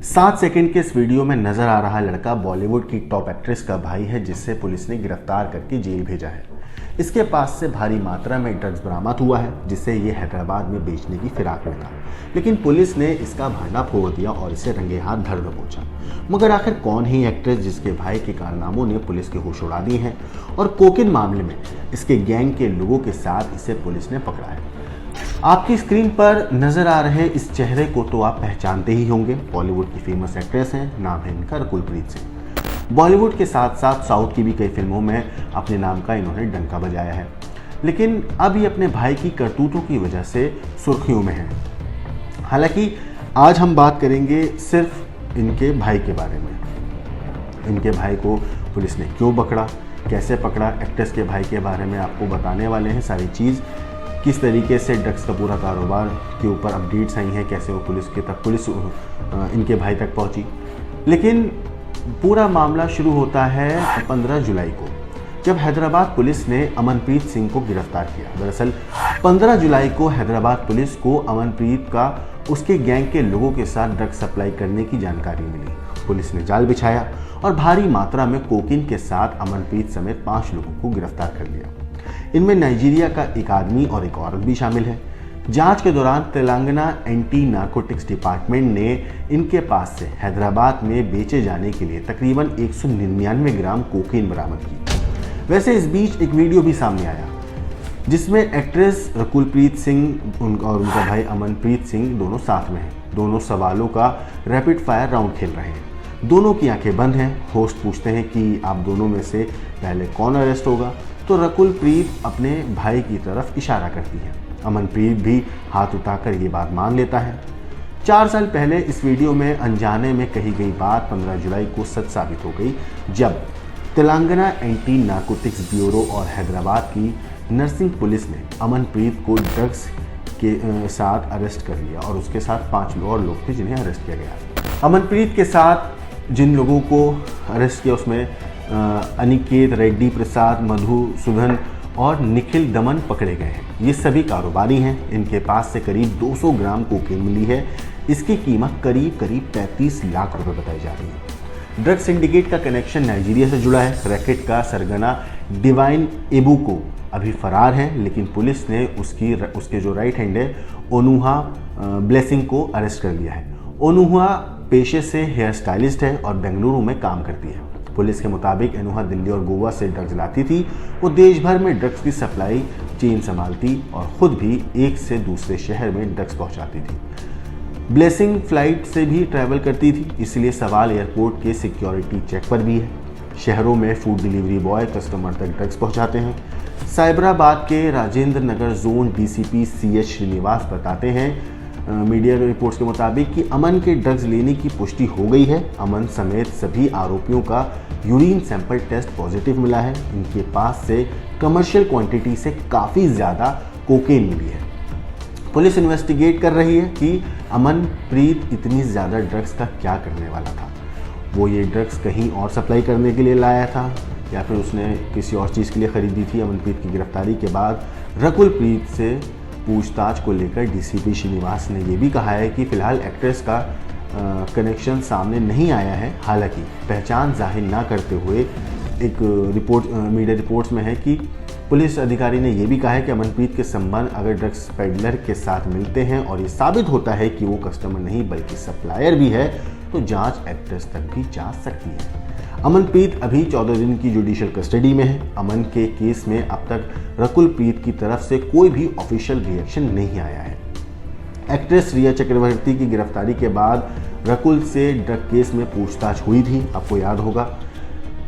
7 second के इस video में नजर आ रहा लड़का बॉलीवुड की टॉप एक्ट्रेस का भाई है, जिससे पुलिस ने गिरफ्तार करके जेल भेजा है। इसके पास से भारी मात्रा में ड्रग्स बरामद हुआ है, जिसे ये हैदराबाद में बेचने की फिराक में था। लेकिन पुलिस ने इसका भांडा फोड़ दिया और इसे रंगे हाथ धर दबोचा। मगर आखिर कौन है एक्ट्रेस जिसके भाई के कारनामों ने पुलिस के होश उड़ा दिए हैं, और कोकीन मामले में इसके गैंग के लोगों के साथ इसे पुलिस ने पकड़ा है। आपकी स्क्रीन पर नजर आ रहे इस चेहरे को तो आप पहचानते ही होंगे। बॉलीवुड की फेमस एक्ट्रेस हैं, नाम है इनका रकुलप्रीत सिंह। बॉलीवुड के साथ साथ साउथ की भी कई फिल्मों में अपने नाम का इन्होंने डंका बजाया है, लेकिन अब ये अपने भाई की करतूतों की वजह से सुर्खियों में है। हालांकि आज हम बात करेंगे सिर्फ इनके भाई के बारे में। इनके भाई को पुलिस ने क्यों पकड़ा, कैसे पकड़ा, एक्ट्रेस के भाई के बारे में आपको बताने वाले हैं सारी चीज़। किस तरीके से ड्रग्स का पूरा कारोबार के ऊपर अपडेट्स आई हैं, कैसे वो पुलिस इनके भाई तक पहुंची। लेकिन पूरा मामला शुरू होता है 15 जुलाई को, जब हैदराबाद पुलिस ने अमनप्रीत सिंह को गिरफ्तार किया। दरअसल 15 जुलाई को हैदराबाद पुलिस को अमनप्रीत का उसके गैंग के लोगों के साथ ड्रग्स सप्लाई करने की जानकारी मिली। पुलिस ने जाल बिछाया और भारी मात्रा में कोकीन के साथ अमनप्रीत समेत 5 लोगों को गिरफ्तार कर लिया। इनमें नाइजीरिया का एक आदमी और एक औरत भी शामिल है। जांच के दौरान तेलंगाना एंटी नारकोटिक्स डिपार्टमेंट ने इनके पास से हैदराबाद में बेचे जाने के लिए तकरीबन 199 ग्राम कोकीन बरामद की। वैसे इस बीच एक वीडियो भी सामने आया जिसमें एक्ट्रेस रकुलप्रीत सिंह और उनका भाई अमनप्रीत सिंह दोनों साथ में हैं। दोनों सवालों का रैपिड फायर राउंड खेल रहे हैं। दोनों की आंखें बंद हैं। होस्ट पूछते हैं कि आप दोनों में से पहले कौन अरेस्ट होगा, तो रकुलप्रीत अपने भाई की तरफ इशारा करती है। अमनप्रीत भी हाथ उठाकर ये बात मान लेता है। 4 साल पहले इस वीडियो में अनजाने में कही गई बात 15 जुलाई को सच साबित हो गई, जब तेलंगाना एंटी नारकोटिक्स ब्यूरो और हैदराबाद की नर्सिंग पुलिस ने अमनप्रीत को ड्रग्स के साथ अरेस्ट कर लिया और उसके साथ 5 और लोग थे जिन्हें अरेस्ट किया गया। अमनप्रीत के साथ जिन लोगों को अरेस्ट किया उसमें अनिकेत, रेड्डी प्रसाद, मधुसूदन और निखिल दमन पकड़े गए हैं। ये सभी कारोबारी हैं। इनके पास से करीब 200 ग्राम कोकीन मिली है। इसकी कीमत करीब 35 लाख रुपए बताई जा रही है। ड्रग सिंडिकेट का कनेक्शन नाइजीरिया से जुड़ा है। रैकेट का सरगना डिवाइन एबुको अभी फरार है, लेकिन पुलिस ने उसके जो राइट हैंड है ओनुहा ब्लेसिंग को अरेस्ट कर लिया है। ओनुहा पेशे से हेयर स्टाइलिस्ट है और बेंगलुरु में काम करती है। पुलिस के मुताबिक एनुहा दिल्ली और गोवा से ड्रग्स लाती थी। वो देश भर में ड्रग्स की सप्लाई चेन संभालती और खुद भी एक से दूसरे शहर में ड्रग्स पहुंचाती थी। ब्लेसिंग फ्लाइट से भी ट्रैवल करती थी, इसलिए सवाल एयरपोर्ट के सिक्योरिटी चेक पर भी है। शहरों में फूड डिलीवरी बॉय कस्टमर तक ड्रग्स पहुंचाते हैं। साइबराबाद के Rajendra Nagar zone DCP CH Srinivas बताते हैं मीडिया रिपोर्ट्स के मुताबिक कि अमन के ड्रग्स लेने की पुष्टि हो गई है। अमन समेत सभी आरोपियों का यूरिन सैंपल टेस्ट पॉजिटिव मिला है। इनके पास से कमर्शियल क्वांटिटी से काफ़ी ज़्यादा कोकेन मिली है। पुलिस इन्वेस्टिगेट कर रही है कि अमनप्रीत इतनी ज़्यादा ड्रग्स का क्या करने वाला था। वो ये ड्रग्स कहीं और सप्लाई करने के लिए लाया था या फिर उसने किसी और चीज़ के लिए ख़रीदी थी। अमनप्रीत की गिरफ्तारी के बाद रकुलप्रीत से पूछताछ को लेकर डीसीपी श्रीनिवास ने यह भी कहा है कि फिलहाल एक्ट्रेस का कनेक्शन सामने नहीं आया है। हालांकि पहचान जाहिर ना करते हुए एक मीडिया रिपोर्ट्स में है कि पुलिस अधिकारी ने यह भी कहा है कि अमनप्रीत के संबंध अगर ड्रग्स पेडलर के साथ मिलते हैं और ये साबित होता है कि वो कस्टमर नहीं बल्कि सप्लायर भी है, तो जांच एक्ट्रेस तक भी जा सकती है। अमनप्रीत अभी 14 दिन की जुडिशियल कस्टडी में है। अमन के केस में अब तक रकुलप्रीत की तरफ से कोई भी ऑफिशियल रिएक्शन नहीं आया है। एक्ट्रेस रिया चक्रवर्ती की गिरफ्तारी के बाद रकुल से ड्रग केस में पूछताछ हुई थी। आपको याद होगा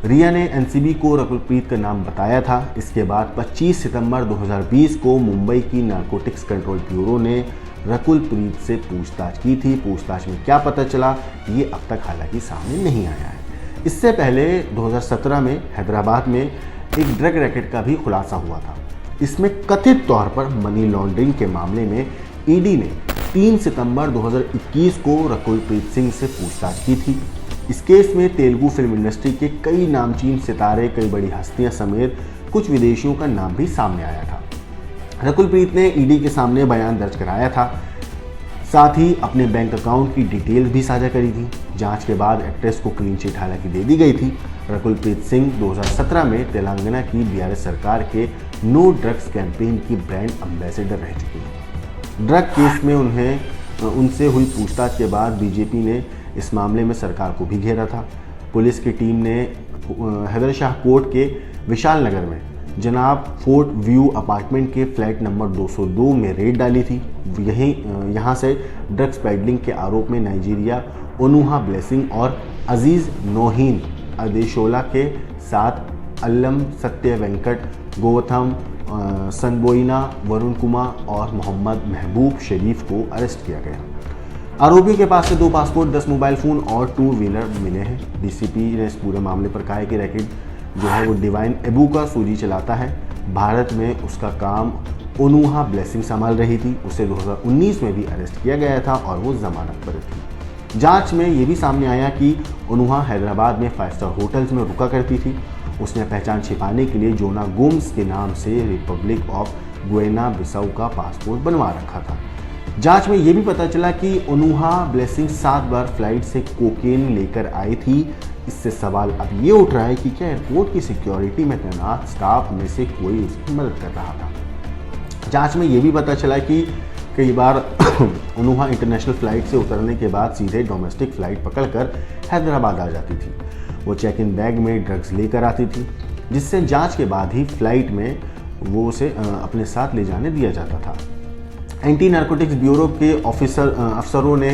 रिया ने एनसीबी को रकुलप्रीत का नाम बताया था। इसके बाद 25 सितंबर 2020 को मुंबई की नारकोटिक्स कंट्रोल ब्यूरो ने रकुलप्रीत से पूछताछ की थी। पूछताछ में क्या पता चला, ये अब तक हालांकि सामने नहीं आया है। इससे पहले 2017 में हैदराबाद में एक ड्रग रैकेट का भी खुलासा हुआ था। इसमें कथित तौर पर मनी लॉन्ड्रिंग के मामले में ईडी ने 3 सितंबर 2021 को रकुलप्रीत सिंह से पूछताछ की थी। इस केस में तेलुगु फिल्म इंडस्ट्री के कई नामचीन सितारे, कई बड़ी हस्तियां समेत कुछ विदेशियों का नाम भी सामने आया था। रकुलप्रीत ने ईडी के सामने बयान दर्ज कराया था। साथ ही अपने बैंक अकाउंट की डिटेल्स भी साझा करी थी। जांच के बाद एक्ट्रेस को क्लीन चिट हालांकि दे दी गई थी। रकुलप्रीत सिंह 2017 में तेलंगाना की बीआरएस सरकार के नो ड्रग्स कैंपेन की ब्रांड एम्बेसडर रह चुकी हैं। ड्रग केस में उनसे हुई पूछताछ के बाद बीजेपी ने इस मामले में सरकार को भी घेरा था। पुलिस की टीम ने हैदर शाह कोर्ट के विशाल नगर में जनाब फोर्ट व्यू अपार्टमेंट के फ्लैट नंबर 202 में रेड डाली थी। यहाँ से ड्रग्स पेडलिंग के आरोप में नाइजीरिया ओनुहा ब्लेसिंग और अजीज नोहीन अदेशोला के साथ अल्लम सत्य वेंकट गोवथम सनबोइना वरुण कुमार और मोहम्मद महबूब शरीफ को अरेस्ट किया गया। आरोपियों के पास से 2 पासपोर्ट, 10 मोबाइल फ़ोन और 2 व्हीलर मिले हैं। डीसीपी ने इस पूरे मामले पर कहा है कि रैकेट जो है वो डिवाइन एबू का सूजी चलाता है। भारत में उसका काम ओनुहा ब्लेसिंग संभाल रही थी। उसे 2019 में भी अरेस्ट किया गया था और वो जमानत पर थी। जांच में ये भी सामने आया कि ओनुहा हैदराबाद में 5 स्टार होटल्स में रुका करती थी। उसने पहचान छिपाने के लिए जोना गोम्स के नाम से रिपब्लिक ऑफ गुएना बिसाऊ का पासपोर्ट बनवा रखा था। जांच में यह भी पता चला कि ओनुहा ब्लेसिंग 7 बार फ्लाइट से कोकेन लेकर आई थी। इससे सवाल अब ये उठ रहा है कि क्या एयरपोर्ट की सिक्योरिटी में तैनात स्टाफ में से कोई उसकी मदद कर रहा था। जांच में यह भी पता चला कि कई बार ओनुहा इंटरनेशनल फ्लाइट से उतरने के बाद सीधे डोमेस्टिक फ्लाइट पकड़कर हैदराबाद आ जाती थी। वो चेक इन बैग में ड्रग्स लेकर आती थी, जिससे जांच के बाद ही फ्लाइट में वो उसे अपने साथ ले जाने दिया जाता था। एंटी नारकोटिक्स ब्यूरो के अफसरों ने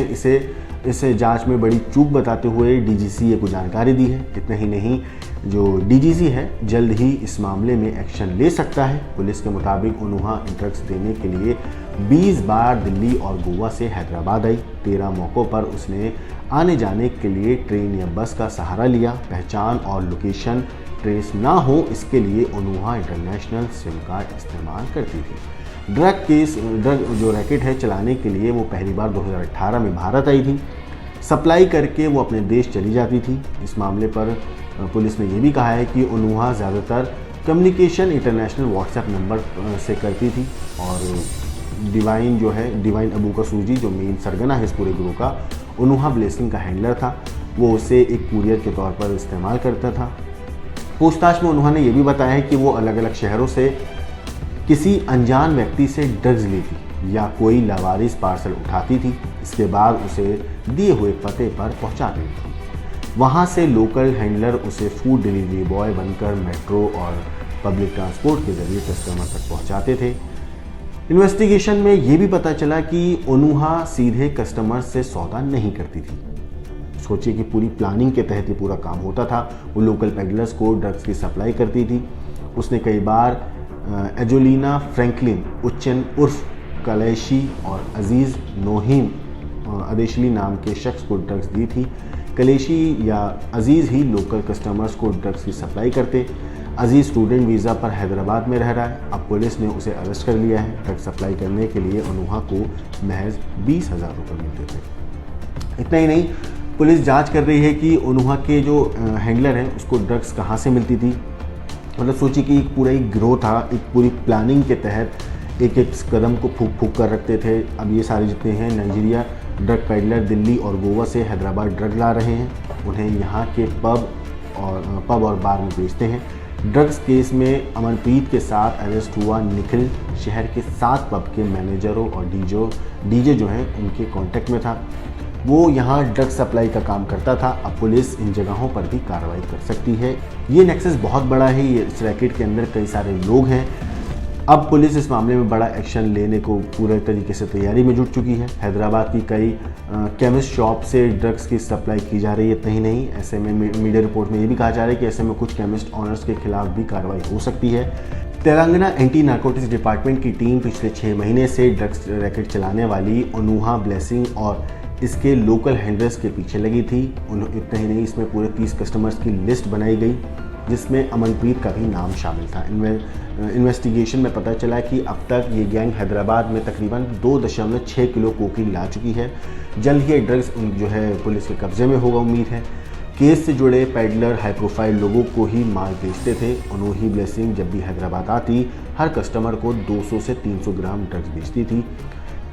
इसे जांच में बड़ी चूक बताते हुए डीजीसीए को जानकारी दी है। इतना ही नहीं, जो डीजीसी है जल्द ही इस मामले में एक्शन ले सकता है। पुलिस के मुताबिक ओनुहा ड्रग्स देने के लिए 20 बार दिल्ली और गोवा से हैदराबाद आई। 13 मौक़ों पर उसने आने जाने के लिए ट्रेन या बस का सहारा लिया। पहचान और लोकेशन ट्रेस ना हो इसके लिए ओनुहा इंटरनेशनल सिम कार्ड इस्तेमाल करती थी। ड्रग जो रैकेट है चलाने के लिए वो पहली बार 2018 में भारत आई थी। सप्लाई करके वो अपने देश चली जाती थी। इस मामले पर पुलिस ने ये भी कहा है कि ओनुहा ज़्यादातर कम्युनिकेशन इंटरनेशनल व्हाट्सएप नंबर से करती थी और डिवाइन अबू का सूजी जो मेन सरगना है इस पूरे ग्रुप का, ओनुहा ब्लेसिंग का हैंडलर था। वो उसे एक कुरियर के तौर पर इस्तेमाल करता था। पूछताछ में ओनुहा ने यह भी बताया है कि वो अलग अलग शहरों से किसी अनजान व्यक्ति से ड्रग्स लेती या कोई लावारिस पार्सल उठाती थी। इसके बाद उसे दिए हुए पते पर पहुंचा देती थी। वहां से लोकल हैंडलर उसे फूड डिलीवरी बॉय बनकर मेट्रो और पब्लिक ट्रांसपोर्ट के जरिए कस्टमर तक पहुंचाते थे। इन्वेस्टिगेशन में ये भी पता चला कि ओनुहा सीधे कस्टमर से सौदा नहीं करती थी। सोचिए कि पूरी प्लानिंग के तहत ये पूरा काम होता था। वो लोकल पेडलर्स को ड्रग्स की सप्लाई करती थी। उसने कई बार एजोलिना फ्रैंकलिन उच्चन उर्फ कलैशी और अजीज़ नोहीन अदेशली नाम के शख्स को ड्रग्स दी थी। कलेशी या अजीज़ ही लोकल कस्टमर्स को ड्रग्स की सप्लाई करते। अजीज़ स्टूडेंट वीज़ा पर हैदराबाद में रह रहा है। अब पुलिस ने उसे अरेस्ट कर लिया है। ड्रग्स सप्लाई करने के लिए ओनुहा को महज 20,000 रुपये मिलते थे। इतना ही नहीं, पुलिस जांच कर रही है कि ओनुहा के जो हैंडलर हैं उसको ड्रग्स कहाँ से मिलती थी। मतलब सोचिए कि एक पूरा एक गिरोह था, एक पूरी प्लानिंग के तहत एक एक कदम को फूक कर रखते थे। अब ये सारे जितने हैं नाइजीरिया ड्रग पेडलर दिल्ली और गोवा से हैदराबाद ड्रग ला रहे हैं, उन्हें यहाँ के पब और बार में बेचते हैं। ड्रग्स केस में अमनप्रीत के साथ अरेस्ट हुआ निखिल शहर के 7 पब के मैनेजरों और डीजे जो हैं उनके कांटेक्ट में था। वो यहाँ ड्रग सप्लाई का काम करता था। अब पुलिस इन जगहों पर भी कार्रवाई कर सकती है। ये नेक्सस बहुत बड़ा है। ये इस रैकेट के अंदर कई सारे लोग हैं। अब पुलिस इस मामले में बड़ा एक्शन लेने को पूरे तरीके से तैयारी में जुट चुकी है। हैदराबाद की कई केमिस्ट शॉप से ड्रग्स की सप्लाई की जा रही है। इतना ही नहीं, ऐसे में मीडिया रिपोर्ट में ये भी कहा जा रहा है कि ऐसे में कुछ केमिस्ट ऑनर्स के खिलाफ भी कार्रवाई हो सकती है। तेलंगाना एंटी नारकोटिक्स डिपार्टमेंट की टीम पिछले 6 महीने से ड्रग्स रैकेट चलाने वाली ओनुहा ब्लेसिंग और इसके लोकल हैंडलर्स के पीछे लगी थी। इतना ही नहीं, इसमें पूरे 30 कस्टमर्स की लिस्ट बनाई गई जिसमें अमनप्रीत का भी नाम शामिल था। इन्वेस्टिगेशन में पता चला कि अब तक ये गैंग हैदराबाद में तकरीबन 2.6 किलो कोकीन ला चुकी है। जल्द ही ड्रग्स जो है पुलिस के कब्जे में होगा, उम्मीद है। केस से जुड़े पेडलर हाई प्रोफाइल लोगों को ही माल बेचते थे। ओनुहा ब्लेसिंग जब भी हैदराबाद आती हर कस्टमर को 200 से 300 ग्राम ड्रग्स बेचती थी।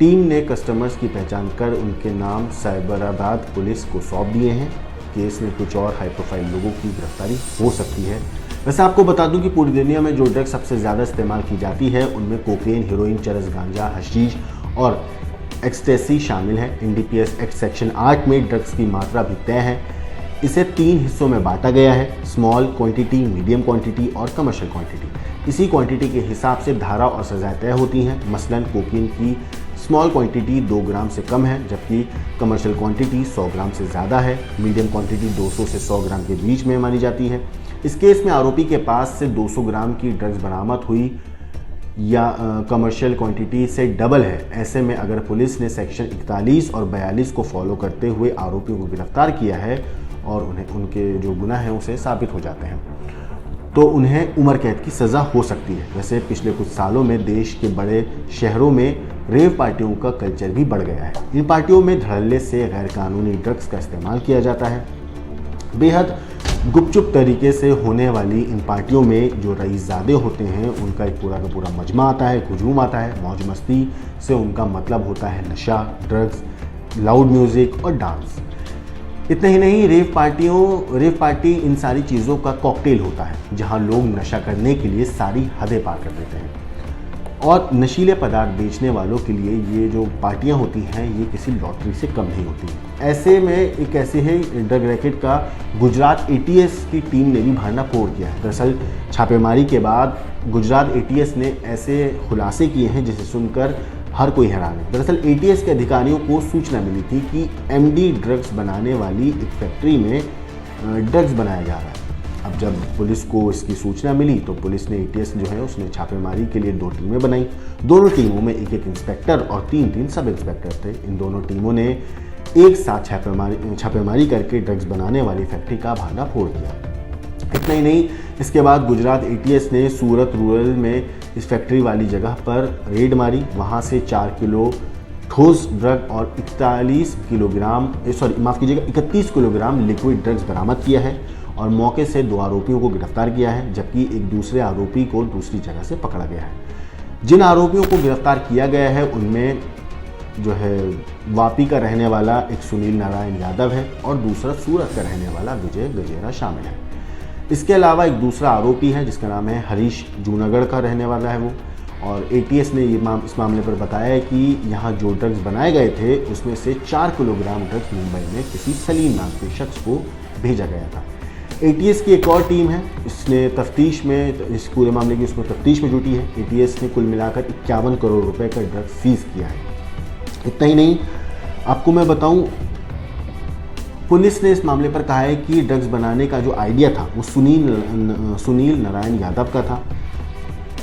टीम ने कस्टमर्स की पहचान कर उनके नाम साइबराबाद पुलिस को सौंप दिए हैं। केस में कुछ और हाई प्रोफाइल लोगों की गिरफ्तारी हो सकती है। वैसे आपको बता दूं कि पूरी दुनिया में जो ड्रग्स सबसे ज़्यादा इस्तेमाल की जाती है उनमें कोकेन, हेरोइन, चरस, गांजा, हशीश और एक्सटेसी शामिल है। एनडीपीएस एक्ट सेक्शन 8 में ड्रग्स की मात्रा भी तय है। इसे 3 हिस्सों में बांटा गया है: स्मॉल क्वांटिटी, मीडियम क्वांटिटी और कमर्शियल क्वांटिटी। इसी क्वांटिटी के हिसाब से धारा और सजाएं तय होती हैं। मसलन कोकीन की स्मॉल क्वांटिटी 2 ग्राम से कम है, जबकि कमर्शियल क्वांटिटी 100 ग्राम से ज़्यादा है। मीडियम क्वांटिटी 200 से 100 ग्राम के बीच में मानी जाती है। इस केस में आरोपी के पास से 200 ग्राम की ड्रग्स बरामद हुई या कमर्शियल क्वांटिटी से डबल है। ऐसे में अगर पुलिस ने सेक्शन 41 और 42 को फॉलो करते हुए आरोपियों को गिरफ्तार किया है और उन्हें उनके जो गुनाह हैं उसे साबित हो जाते हैं तो उन्हें उम्र कैद की सज़ा हो सकती है। वैसे पिछले कुछ सालों में देश के बड़े शहरों में रेव पार्टियों का कल्चर भी बढ़ गया है। इन पार्टियों में धड़ल्ले से गैरकानूनी ड्रग्स का इस्तेमाल किया जाता है। बेहद गुपचुप तरीके से होने वाली इन पार्टियों में जो रईसज़ादे होते हैं उनका एक पूरा का पूरा मजमा आता है, हुजूम आता है। मौज मस्ती से उनका मतलब होता है नशा, ड्रग्स, लाउड म्यूज़िक और डांस। इतना ही नहीं, रेव पार्टी इन सारी चीज़ों का कॉकटेल होता है जहां लोग नशा करने के लिए सारी हदें पार कर देते हैं। और नशीले पदार्थ बेचने वालों के लिए ये जो पार्टियां होती हैं ये किसी लॉटरी से कम नहीं होती। ऐसे में एक ऐसे ही ड्रग रैकेट का गुजरात एटीएस की टीम ने भी भरना फोड़ किया है। दरअसल छापेमारी के बाद गुजरात एटीएस ने ऐसे खुलासे किए हैं जिसे सुनकर हर कोई हैरान है। दरअसल एटीएस के अधिकारियों को सूचना मिली थी कि एमडी ड्रग्स बनाने वाली एक फैक्ट्री में ड्रग्स बनाया जा रहा है। अब जब पुलिस को इसकी सूचना मिली तो पुलिस ने एटीएस जो है उसने छापेमारी के लिए 2 टीमें बनाई। दोनों टीमों में एक इंस्पेक्टर और 3 सब इंस्पेक्टर थे। इन दोनों टीमों ने एक साथ छापेमारी करके ड्रग्स बनाने वाली फैक्ट्री का भांडा फोड़ दिया। इतना ही नहीं, इसके बाद गुजरात एटीएस ने सूरत रूरल में इस फैक्ट्री वाली जगह पर रेड मारी। वहाँ से 4 किलो ठोस ड्रग और 31 किलोग्राम लिक्विड ड्रग्स बरामद किया है और मौके से 2 आरोपियों को गिरफ्तार किया है, जबकि एक दूसरे आरोपी को दूसरी जगह से पकड़ा गया है। जिन आरोपियों को गिरफ्तार किया गया है उनमें जो है वापी का रहने वाला एक सुनील नारायण यादव है और दूसरा सूरत का रहने वाला विजय गजेरा शामिल है। इसके अलावा एक दूसरा आरोपी है जिसका नाम है हरीश, जूनागढ़ का रहने वाला है वो। और एटीएस ने इस मामले पर बताया है कि यहाँ जो ड्रग्स बनाए गए थे उसमें से 4 किलोग्राम ड्रग्स मुंबई में किसी सलीम नाम के शख्स को भेजा गया था। एटीएस की एक और टीम है, इसने तफ्तीश में इस पूरे मामले की उसमें तफ्तीश में जुटी है। एटीएस ने कुल मिलाकर 51 करोड़ रुपए का ड्रग्स सीज किया है। इतना ही नहीं, आपको मैं बताऊं, पुलिस ने इस मामले पर कहा है कि ड्रग्स बनाने का जो आइडिया था वो सुनील नारायण यादव का था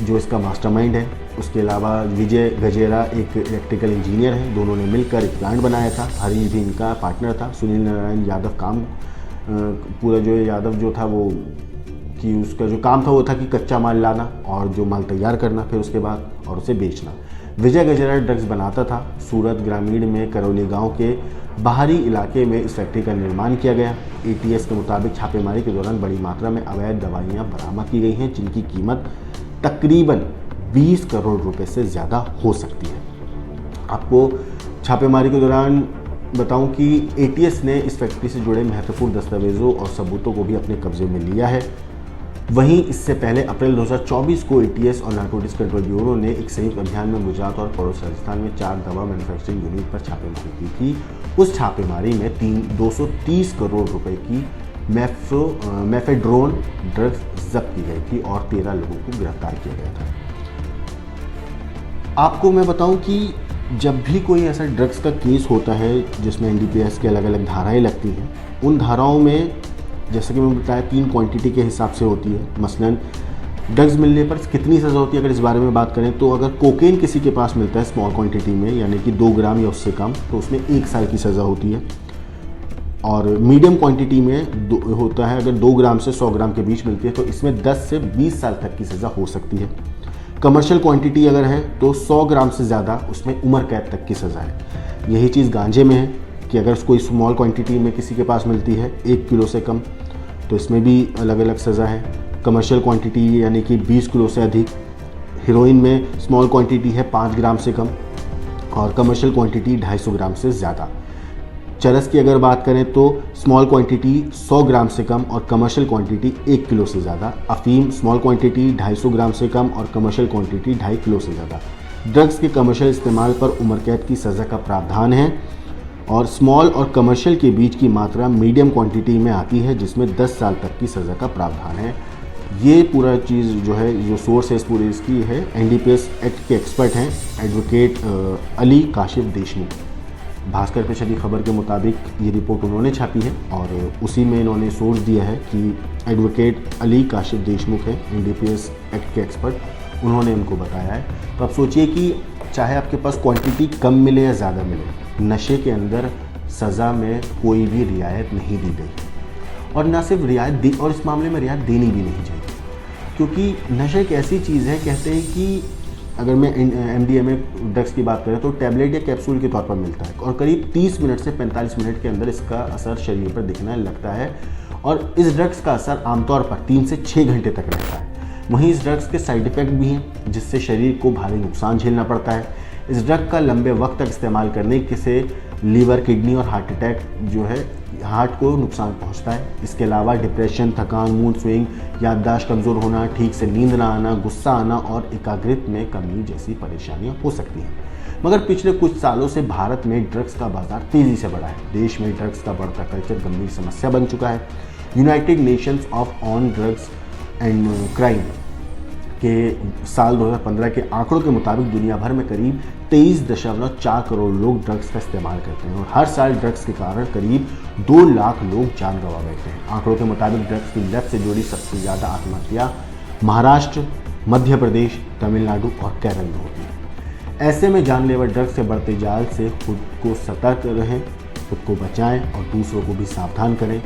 जो इसका मास्टरमाइंड है। उसके अलावा विजय गजेरा एक इलेक्ट्रिकल इंजीनियर है। दोनों ने मिलकर एक प्लांट बनाया था। हरीश भी इनका पार्टनर था। सुनील नारायण यादव पूरा जो यादव जो था वो कि उसका जो काम था वो था कि कच्चा माल लाना और जो माल तैयार करना, फिर उसके बाद और उसे बेचना। विजय गजेरा ड्रग्स बनाता था। सूरत ग्रामीण में करौली गांव के बाहरी इलाके में इस फैक्ट्री का निर्माण किया गया। एटीएस के मुताबिक छापेमारी के दौरान बड़ी मात्रा में अवैध दवाइयाँ बरामद की गई हैं जिनकी कीमत तकरीबन 20 करोड़ रुपए से ज़्यादा हो सकती है। आपको छापेमारी के दौरान बताऊं कि एटीएस ने इस फैक्ट्री से जुड़े महत्वपूर्ण दस्तावेजों और सबूतों को भी अपने कब्जे में लिया है। वहीं इससे पहले अप्रैल 2024 को एटीएस और नारकोटिक्स कंट्रोल ब्यूरो ने एक संयुक्त अभियान में गुजरात और पड़ोस राजस्थान में 4 दवा मैन्युफैक्चरिंग यूनिट पर छापेमारी की थी। उस छापेमारी में 230 करोड़ रुपए की मेफेड्रोन ड्रग्स जब्त की गई थी और 13 लोगों को गिरफ्तार किया गया था। आपको मैं बताऊं कि जब भी कोई ऐसा ड्रग्स का केस होता है जिसमें एनडीपीएस की अलग अलग धाराएं लगती हैं, उन धाराओं में जैसे कि मैंने बताया 3 क्वांटिटी के हिसाब से होती है। मसलन ड्रग्स मिलने पर कितनी सज़ा होती है, अगर इस बारे में बात करें तो अगर कोकेन किसी के पास मिलता है स्मॉल क्वांटिटी में यानी कि 2 ग्राम या उससे कम, तो उसमें 1 साल की सज़ा होती है। और मीडियम क्वांटिटी में होता है, अगर 2 ग्राम से 100 ग्राम के बीच मिलती है तो इसमें 10 से 20 साल तक की सज़ा हो सकती है। कमर्शियल क्वांटिटी अगर है तो 100 ग्राम से ज़्यादा, उसमें उम्र कैद तक की सज़ा है। यही चीज़ गांजे में है कि अगर कोई स्मॉल क्वांटिटी में किसी के पास मिलती है 1 किलो से कम, तो इसमें भी अलग अलग सज़ा है। कमर्शियल क्वांटिटी यानी कि 20 किलो से अधिक। हीरोइन में स्मॉल क्वांटिटी है 5 ग्राम से कम और कमर्शियल क्वांटिटी 250 ग्राम से ज़्यादा। चरस की अगर बात करें तो स्मॉल क्वांटिटी 100 ग्राम से कम और कमर्शियल क्वांटिटी 1 किलो से ज़्यादा। अफीम स्मॉल क्वांटिटी 250 ग्राम से कम और कमर्शियल क्वांटिटी 2.5 किलो से ज़्यादा। ड्रग्स के कमर्शियल इस्तेमाल पर उम्र कैद की सज़ा का प्रावधान है और स्मॉल और कमर्शियल के बीच की मात्रा मीडियम क्वांटिटी में आती है, जिसमें 10 साल तक की सज़ा का प्रावधान है। ये पूरा चीज़ जो है, जो सोर्स है इस पूरी इसकी है, एनडीपीएस एक्ट के एक्सपर्ट हैं एडवोकेट अली काशिफ देशमुख। भास्कर पे छपी खबर के मुताबिक ये रिपोर्ट उन्होंने छापी है और उसी में इन्होंने सोर्स दिया है कि एडवोकेट अली काशिफ देशमुख है एनडीपीएस एक्ट के एक्सपर्ट, उन्होंने उनको बताया है। तो आप सोचिए कि चाहे आपके पास क्वांटिटी कम मिले या ज़्यादा मिले, नशे के अंदर सज़ा में कोई भी रियायत नहीं दी गई और ना सिर्फ रियायत दी, और इस मामले में रियायत देनी भी नहीं चाहिए, क्योंकि नशा एक ऐसी चीज़ है, कहते हैं कि अगर मैं एमडीएमए ड्रग्स की बात करें तो टैबलेट या कैप्सूल के तौर पर मिलता है और करीब 30 मिनट से 45 मिनट के अंदर इसका असर शरीर पर दिखने लगता है और इस ड्रग्स का असर आमतौर पर 3 से 6 घंटे तक रहता है। वहीं इस ड्रग्स के साइड इफ़ेक्ट भी हैं, जिससे शरीर को भारी नुकसान झेलना पड़ता है। इस ड्रग का लंबे वक्त तक इस्तेमाल करने से लीवर, किडनी और हार्ट अटैक जो है, हार्ट को नुकसान पहुंचता है। इसके अलावा डिप्रेशन, थकान, मूड स्विंग, याददाश्त कमज़ोर होना, ठीक से नींद ना आना, गुस्सा आना और एकाग्रता में कमी जैसी परेशानियां हो सकती हैं। मगर पिछले कुछ सालों से भारत में ड्रग्स का बाजार तेज़ी से बढ़ा है। देश में ड्रग्स का बढ़ता कल्चर गंभीर समस्या बन चुका है। United Nations on drugs and crime के साल 2015 के आंकड़ों के मुताबिक दुनिया भर में करीब 23.4 करोड़ लोग ड्रग्स का इस्तेमाल करते हैं और हर साल ड्रग्स के कारण करीब 2 लाख लोग जान गंवा बैठते हैं। आंकड़ों के मुताबिक ड्रग्स की लत से जुड़ी सबसे ज़्यादा आत्महत्या महाराष्ट्र, मध्य प्रदेश, तमिलनाडु और केरल में होती है। ऐसे में जानलेवा ड्रग्स के बढ़ते जाल से खुद को सतर्क रहें, खुद को बचाएं और दूसरों को भी सावधान करें।